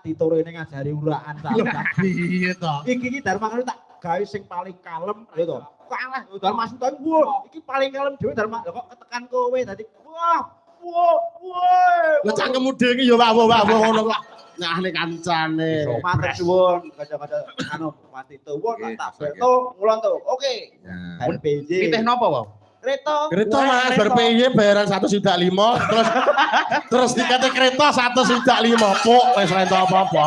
diturune ngajari uraan salah. Iya toh. Iki Dharma Karya tak gawe sing paling kalem ya toh. Kalah Dharma Suta wah iki paling kalem dhewe Dharma kok ketekan kowe dadi wah Lah cangkemmu dhewe iki ya wah ngono kok. Nyahne kancane. matur suwun kanca-kanca anu Mas Tito wah tak beto ngulon to. Oke. RPJ. Pitih napa, Wong? Kereta. Kereta Mas bar PY bayaran 1,5 juta terus tiketnya kereta 1,5 juta pok wis ora entuk apa-apa.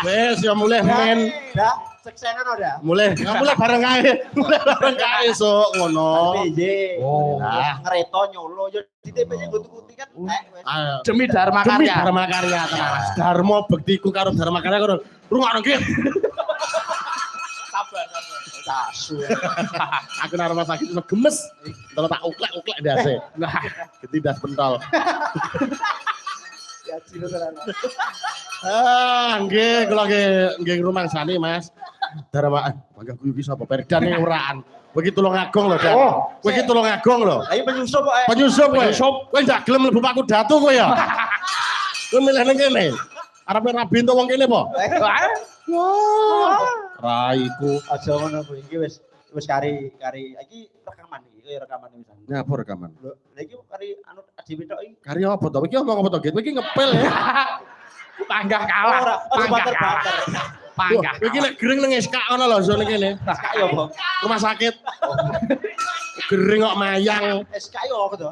Wis ya mulai men. Dah seksenan udah. Mulai bareng kae sok ngono. RPJ. Oh. Nah. Kereta nyolo yo di TPJ nggo tuku tiket wis. Demi Dharma Demi Karya. Dharma Karya tenan. Dharma bektiku karo Dharma Karya karo rungokno ki. Sabar. Tasu. Aku nang rumah sakit iso gemes. Terus tak uklek ndase. Nah, Ketindas pentol. Ya cilo tenan. Nggih, kula nggih rumangsani Mas. Dharma bangga guyu ki sapa Perdan ning uraan. Kowe iki tulung agung lho, Dan. Kowe iki tulung agung lho. Ayo penyusup kok. Penyusup kowe. Kowe ndak gelem mlebu Paku Datu kowe ya. Kowe milih ning kene. Arepe rabi entuk wong kene apa? Raiku. Aja ngono kuwi iki wis kari iki rekaman iki rekaman wisan. Nyapa rekaman? Lho, iki kari anu Ajiwi tok iki. Karya apa to? Iki omong apa to? Kowe iki ngepel ya. panggah kalah. Ora, Panggah kalah. bater. Panggah. Kowe iki nek gering ning SK ono lho zone kene. SK yo apa? Rumah sakit. Gering kok mayang. SK yo apa to?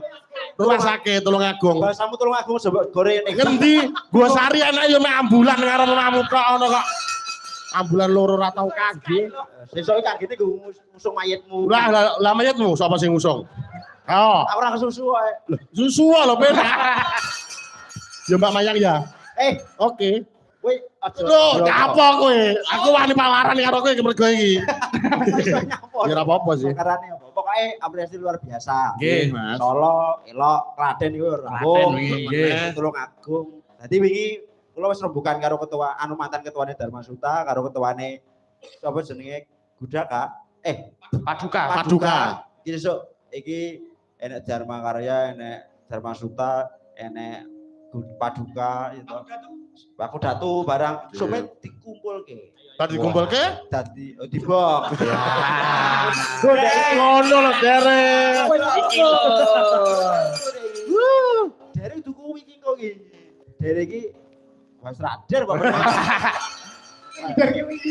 Rumah sakit Tulungagung. Bahasamu tolong aku coba goreng. Ngendi? Gua sari anak yo mek ambulan karo omamu tok ono kok. Ambulan loro ora tau kage. Sesuk kagete nggo ngusung mayitmu. Lah mayatmu sapa sing ngusung? Oh, Tak ora kesusu ae. susu lho penak. Ya Mbak Mayang ya. Oke. Kowe aja. Lho, apa kowe? Aku wani pawaran karo kowe mergo iki. Ya ora apa-apa sih. Karane apa? Pokoke apresiasi luar biasa. Nggih, Mas. Solo, Elok, Klaten iku Klaten rambung. wingi, nggih. Tulung Agung. Dadi wingi kula wis rembugan karo ketua anu mantan ketuane Dharma Suta karo ketuane sapa jenenge Gudaka. Paduka. Iki sesuk iki enek Dharma Karya, enek Dharma Suta, enek Paduka itu. Aku datu barang sume dikumpulke. Tadi dikumpulke? Dadi dibong. Ngono lho, Derek. Iki lho. Dari tuku iki kok iki. Dari iki wis radar kok. Dari wingi.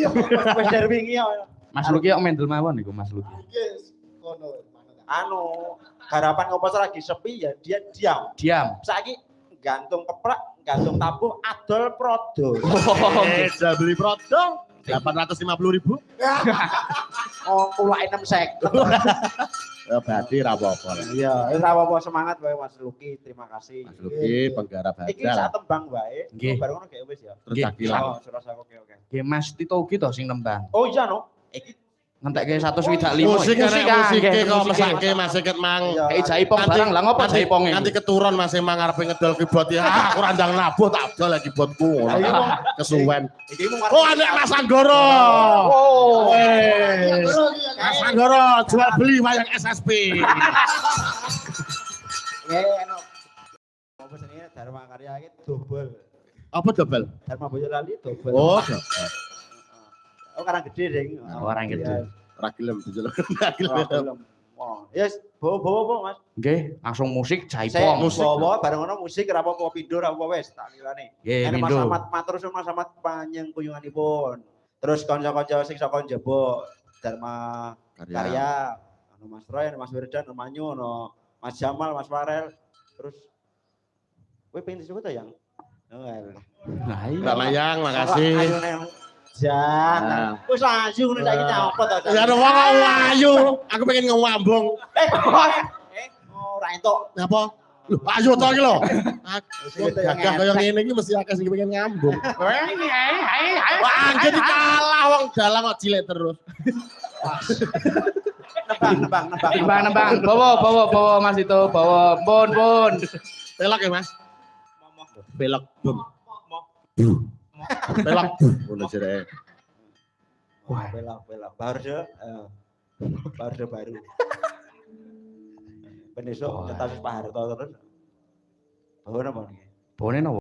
Wis dari wingi ya. Mas Luki kok mendel mawon niku Mas Luki. Yes, kono. Anu, garapan komposer lagi sepi ya dia diam. Diam. Saiki gantung keprak, gantung tabuh, adol prodo. Jual beli produk 850.000. Oh, kulake 6 sek. Ya berarti ra apa-apa. Iya, wis ora apa-apa semangat wae Mas Luki, terima kasih. Mas Luki penggarap Iki sak hadal. tembang wae. Nggih. Bareng ngono gak wis ya. Terus Nggih. cakilan. Oh, surasa oke. Nggih Mas Tito ugi to sing nembang. Oh iya no. Iki Ngentekke 125. Musik kan, musik nggih, kok musik. mesake Mas Eket mang. Iya. Kayak jaipong barang lah ngopo jaipongnya. Nanti keturun Mas mang arepe ngedol keyboard ya. Aku randang nabuh tak dol lagi keyboardku. Kesuwen. iki mung Oh, anak Mas Anggoro. Oh. Mas Anggoro jual beli wayang SSP. anu. Apa jenenge Dharma Karya iki dobel. Apa double? Dharma Boyolali dobel. Oh, Oh, karang gede ding. Orang gede. ora gelem dijeluk. Oh, yes, bawa Mas. Nggih, langsung musik Saya jaipong. musik. bawa bareng ngono musik ora apa-apa pindho ora apa wis tak lilane. Nggih, Mas pindho. Ahmad matur suwun Mas Ahmad panjang kunjunganipun. Terus kanca-kanca sing saka njaba Dharma Karya, ono Mas Roy, ono Mas Wirdan, ono Manyu, ono Mas Jamal, Mas Farel. Terus kowe pengen disebut ta yang? Oh, alah. Nah, iya. Mbak Mayang, makasih. Ayo neng. Jangan. Wis langsung nek saiki nyapa ta? Ya ada wong kok ayu. Aku pengen ngewambung. Ora entuk. Apa? Loh, ayo to iki lho. Aku gagah kaya ngene iki mesti akeh sing pengen ngambung. Wah, anjir kalah wong dalang kok cilik terus. Nembang. Bawa Mas itu, bawa pun. Pelok ya, Mas? Pelok. Bum. Pelok. Ngono jere. Wah, belok. Baru baru. Besok kita harus Pak Harto terus. Oh, napa? Bone nopo?